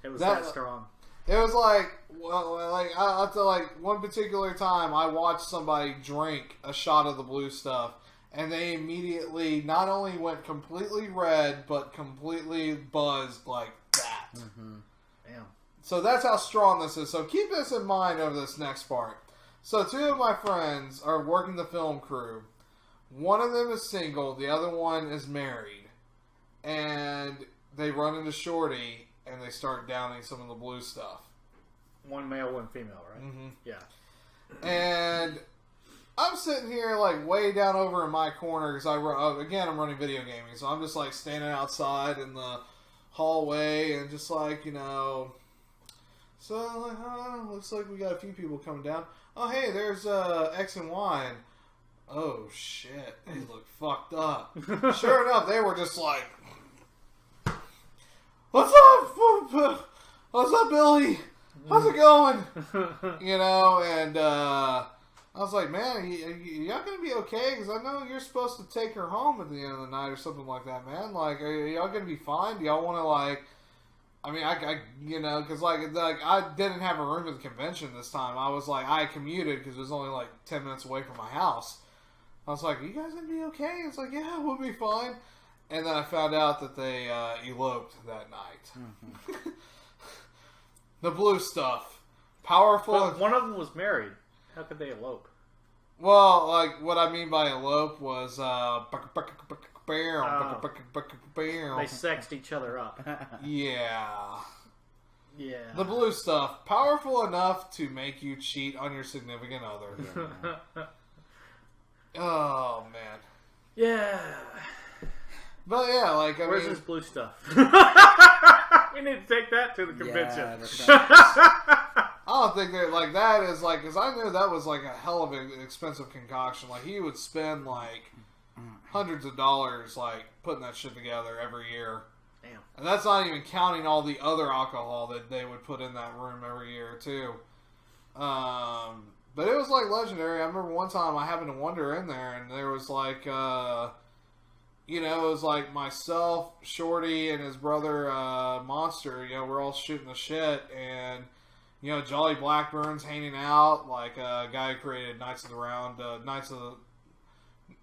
It was that strong. It was like, well, like up to like one particular time, I watched somebody drink a shot of the blue stuff, and they immediately not only went completely red, but completely buzzed like that. Mm-hmm. Damn. So that's how strong this is. So keep this in mind over this next part. So two of my friends are working the film crew. One of them is single. The other one is married. And they run into Shorty, and they start downing some of the blue stuff. One male, one female, right? Mm-hmm. Yeah. And I'm sitting here, like, way down over in my corner, because I'm running video gaming, so I'm just, like, standing outside in the hallway, and just, like, you know... So, like, looks like we got a few people coming down. Oh, hey, there's X and Y. And, oh, shit. They look fucked up. Sure enough, they were just like, what's up? What's up, Billy? How's it going? You know, and I was like, man, y'all going to be okay? Because I know you're supposed to take her home at the end of the night or something like that, man. Like, are y'all going to be fine? Do y'all want to, like... I mean, I you know, because like I didn't have a room at the convention this time. I was like, I commuted because it was only like 10 minutes away from my house. I was like, are you guys gonna be okay? It's like, yeah, we'll be fine. And then I found out that they eloped that night. Mm-hmm. The blue stuff, powerful. But one of them was married. How could they elope? Well, like what I mean by elope was they sexed each other up. Yeah. Yeah. The blue stuff, powerful enough to make you cheat on your significant other. Yeah. Oh, man. Yeah. But yeah, like, Where's this blue stuff? We need to take that to the convention. I don't think they're like that is like, because I knew that was like a hell of an expensive concoction. Like, he would spend like hundreds of dollars like putting that shit together every year. Damn. And that's not even counting all the other alcohol that they would put in that room every year too. But it was like legendary. I remember one time I happened to wander in there, and there was like, you know, it was like myself, Shorty, and his brother Monster. You know, we're all shooting the shit, and you know, Jolly Blackburn's hanging out, like a guy who created Knights of the Round, Knights of the,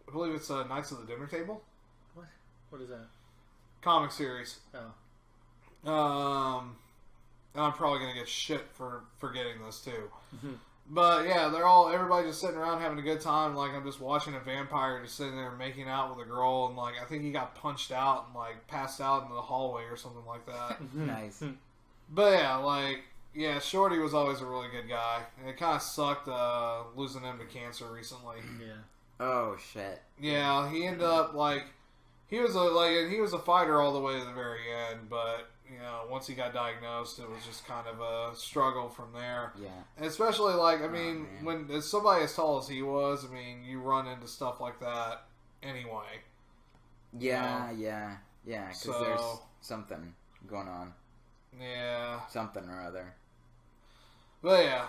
I believe it's Knights of the Dinner Table. What? What is that? Comic series. Oh. And I'm probably gonna get shit for forgetting this too. Mm-hmm. But yeah, everybody just sitting around having a good time. Like, I'm just watching a vampire just sitting there making out with a girl, and like I think he got punched out and like passed out in the hallway or something like that. Nice. But yeah, like, yeah, Shorty was always a really good guy. And it kind of sucked losing him to cancer recently. Yeah. Oh shit. Yeah, he ended up like he was a fighter all the way to the very end, but you know, once he got diagnosed, it was just kind of a struggle from there. Yeah. And especially, like, I mean, when as somebody as tall as he was, I mean, you run into stuff like that anyway. Yeah, yeah, because So- there's something going on. Yeah. Something or other. But yeah,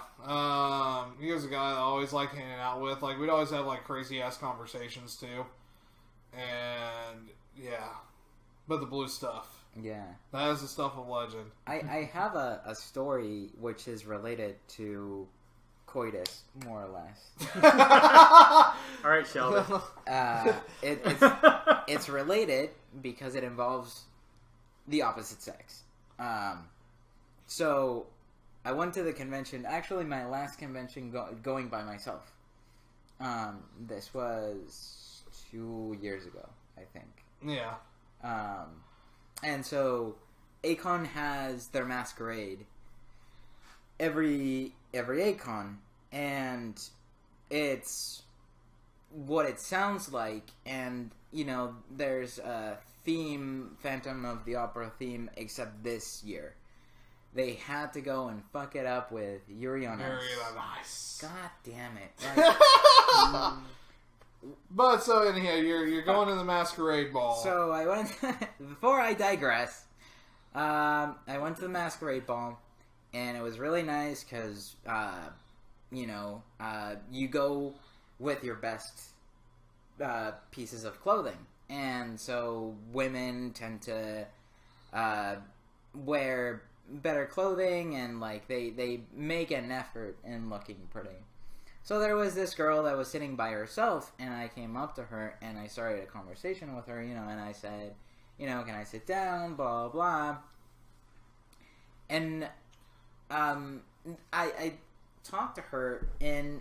he was a guy that I always liked hanging out with. Like, we'd always have, like, crazy-ass conversations, too. And, yeah. But the blue stuff. Yeah. That is the stuff of legend. I have a story which is related to coitus, more or less. All right, Sheldon. It's related because it involves the opposite sex. So I went to the convention. Actually, my last convention going by myself. This was 2 years ago, I think. Yeah. And so Acon has their masquerade every Acon, and it's what it sounds like. And there's a theme, Phantom of the Opera theme, except this year they had to go and fuck it up with Yuri on Ice. God damn it! Like, but so anyhow, you're going to the masquerade ball. So I went. Before I digress, I went to the masquerade ball, and it was really nice because you go with your best pieces of clothing, and so women tend to wear better clothing, and like they make an effort in looking pretty. So there was this girl that was sitting by herself, and I came up to her, and I started a conversation with her, and I said, can I sit down, blah, blah. And I talked to her, and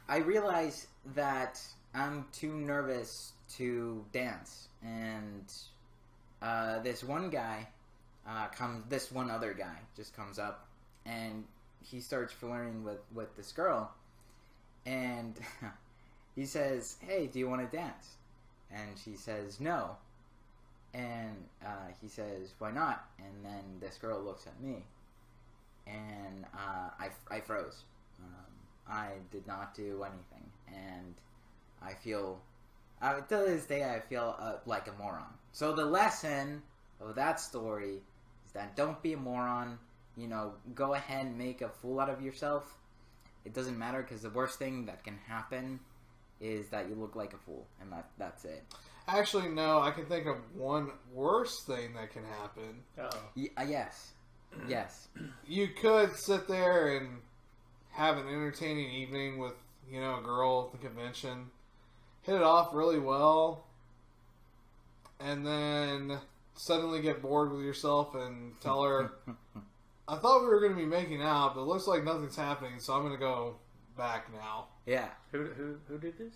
I realized that I'm too nervous to dance, and this one other guy just comes up, and he starts flirting with this girl, and he says, "Hey, do you want to dance?" And she says, "No." And he says, "Why not?" And then this girl looks at me, and I froze. I did not do anything, and I feel, to this day, I feel like a moron. So the lesson of that story is that don't be a moron. Go ahead and make a fool out of yourself. It doesn't matter, because the worst thing that can happen is that you look like a fool, and that's it. Actually, no, I can think of one worse thing that can happen. Yes. You could sit there and have an entertaining evening with, a girl at the convention, hit it off really well, and then suddenly get bored with yourself and tell her, I thought we were going to be making out, but it looks like nothing's happening, so I'm going to go back now. Yeah. Who did this?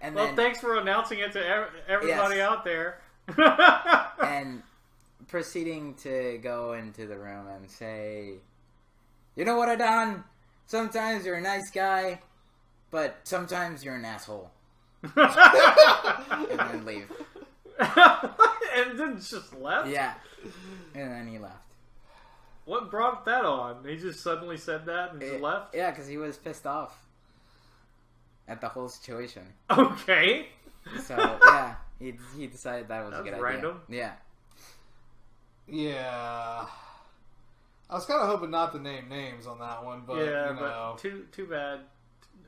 And well, then, thanks for announcing it to everybody out there. And proceeding to go into the room and say, "You know what I done? Sometimes you're a nice guy, but sometimes you're an asshole." And then leave. And then just left? Yeah. And then he left. What brought that on? He just suddenly said that and just left? Yeah, because he was pissed off at the whole situation. Okay. So, yeah, he decided that was a good random. idea. Yeah. I was kind of hoping not to name names on that one, but, but too bad.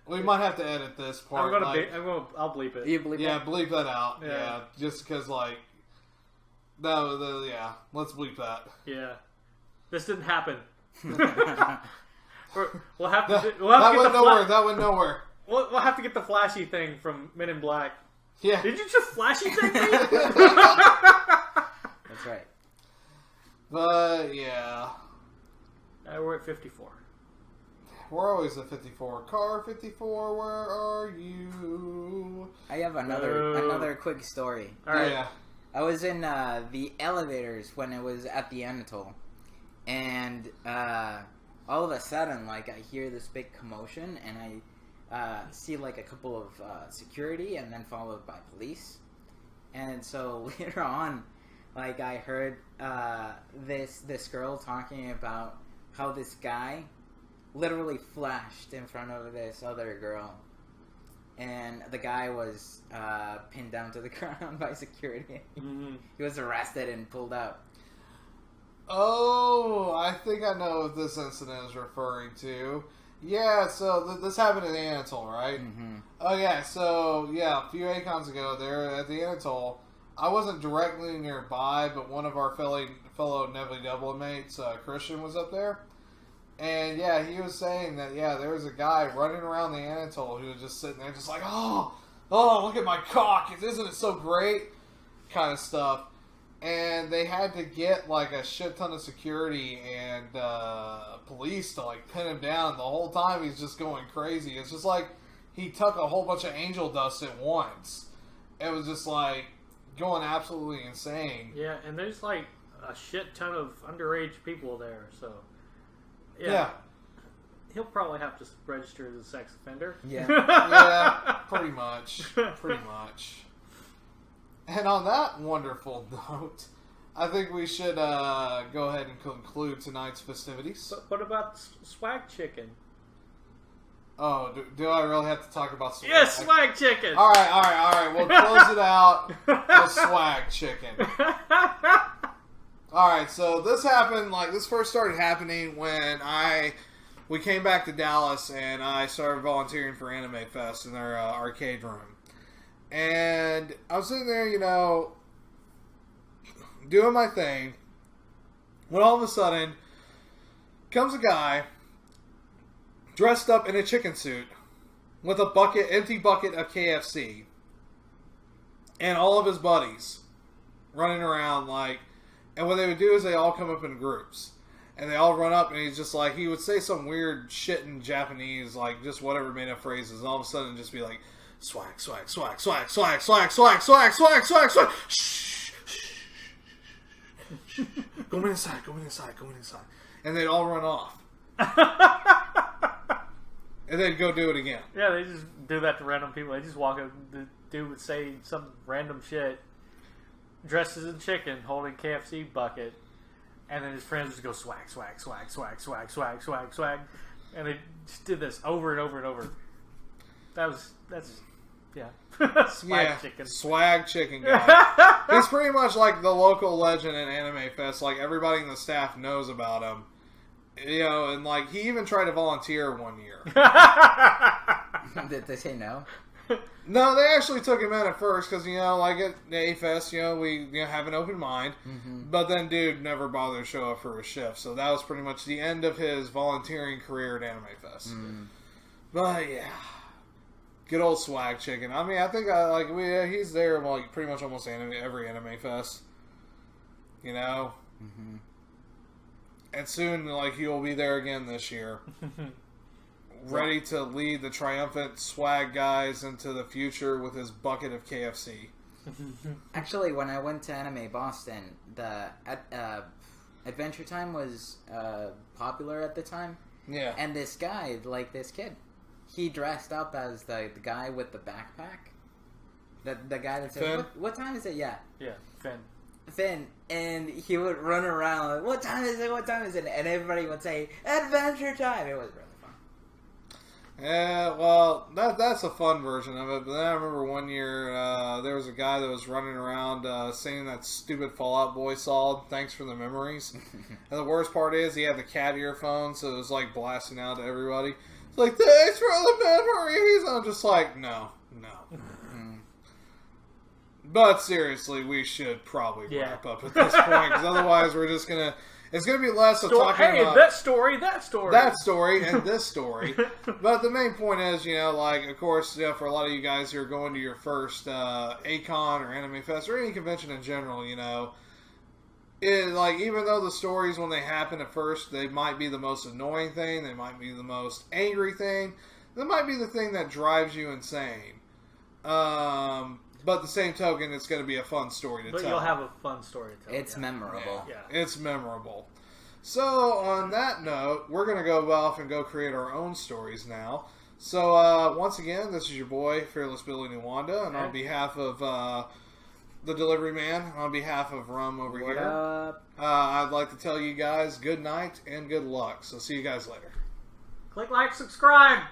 We might have to edit this part. I'll bleep it. You bleep it? Bleep that out. Yeah, just because, let's bleep that. Yeah. This didn't happen. We'll have to. That went nowhere. We'll have to get the flashy thing from Men in Black. Yeah. Did you just flashy thing me? That's right. But yeah, we're at 54. We're always at 54. Car 54, where are you? I have another quick story. All right. Yeah. I was in the elevators when it was at the Anatole, and all of a sudden, I hear this big commotion, and I see a couple of security, and then followed by police. And so later on, I heard this girl talking about how this guy literally flashed in front of this other girl, and the guy was pinned down to the ground by security. Mm-hmm. He was arrested and pulled out. Oh, I think I know what this incident is referring to. Yeah, so this happened in Anatole, right? Mm-hmm. Oh, yeah, so, yeah, a few Acons ago, there at the Anatole, I wasn't directly nearby, but one of our fellow Nebula Double mates, Christian, was up there. And, yeah, he was saying that, yeah, there was a guy running around the Anatole who was just sitting there just like, oh, look at my cock, isn't it so great? Kind of stuff. And they had to get, like, a shit ton of security and police to, like, pin him down. The whole time he's just going crazy. It's just like he took a whole bunch of angel dust at once. It was just, like, going absolutely insane. Yeah, and there's, like, a shit ton of underage people there, so... Yeah. He'll probably have to register as a sex offender. Yeah. Yeah, pretty much. Pretty much. And on that wonderful note, I think we should go ahead and conclude tonight's festivities. But what about swag chicken? Oh, do I really have to talk about swag? Yes, swag chicken! All right. We'll close it out with swag chicken. All right, so this happened, this first started happening when we came back to Dallas and I started volunteering for Anime Fest in their arcade room. And I was sitting there, doing my thing, when all of a sudden comes a guy dressed up in a chicken suit with a empty bucket of KFC, and all of his buddies running around and what they would do is they all come up in groups. And they all run up, and he's just he would say some weird shit in Japanese, just whatever made up phrases, and all of a sudden just be like, swag, swag, swag, swag, swag, swag, swag, swag, swag, swag, swag, shh, shh, go inside. And they'd all run off. And they'd go do it again. Yeah, they just do that to random people. They just walk up, the dude would say some random shit, dressed as a chicken, holding KFC bucket, and then his friends would just go swag, swag, swag, swag, swag, swag, swag, swag. And they just did this over and over and over. Swag chicken. Swag chicken guy. He's pretty much like the local legend at Anime Fest. Everybody in the staff knows about him. And he even tried to volunteer one year. Did they say no? No, they actually took him in at first because, at A-Fest, we have an open mind. Mm-hmm. But then dude never bothered to show up for a shift. So that was pretty much the end of his volunteering career at Anime Fest. Mm. But, yeah. Good old swag chicken. I mean, I think he's there pretty much almost every Anime Fest. Mm-hmm. And soon, he'll be there again this year. Ready to lead the triumphant swag guys into the future with his bucket of KFC. Actually, when I went to Anime Boston, the Adventure Time was popular at the time. Yeah. And this guy, this kid, he dressed up as the guy with the backpack. The guy that said, what time is it? Yeah. Yeah, Finn. And he would run around what time is it? What time is it? And everybody would say, Adventure Time. It was really fun. Yeah, well, that's a fun version of it. But then I remember one year there was a guy that was running around singing that stupid Fall Out Boy song, Thanks for the Memories. And the worst part is he had the cat earphones, so it was blasting out to everybody. It's thanks for the memories. And I'm just no. But seriously, we should probably wrap up at this point, because otherwise we're just going to... It's going to be less of talking about... that story. That story, and this story. But the main point is, of course, for a lot of you guys who are going to your first A-Con or Anime Fest, or any convention in general, even though the stories, when they happen at first, they might be the most annoying thing, they might be the most angry thing, they might be the thing that drives you insane. But the same token, it's going to be a fun story to tell. But you'll have a fun story to tell. It's memorable. Yeah. It's memorable. So, on that note, we're going to go off and go create our own stories now. So, once again, this is your boy, Fearless Billy Nwanda, and on behalf of the delivery man, on behalf of Rum over what here, up? I'd like to tell you guys good night and good luck. So, see you guys later. Click like, subscribe!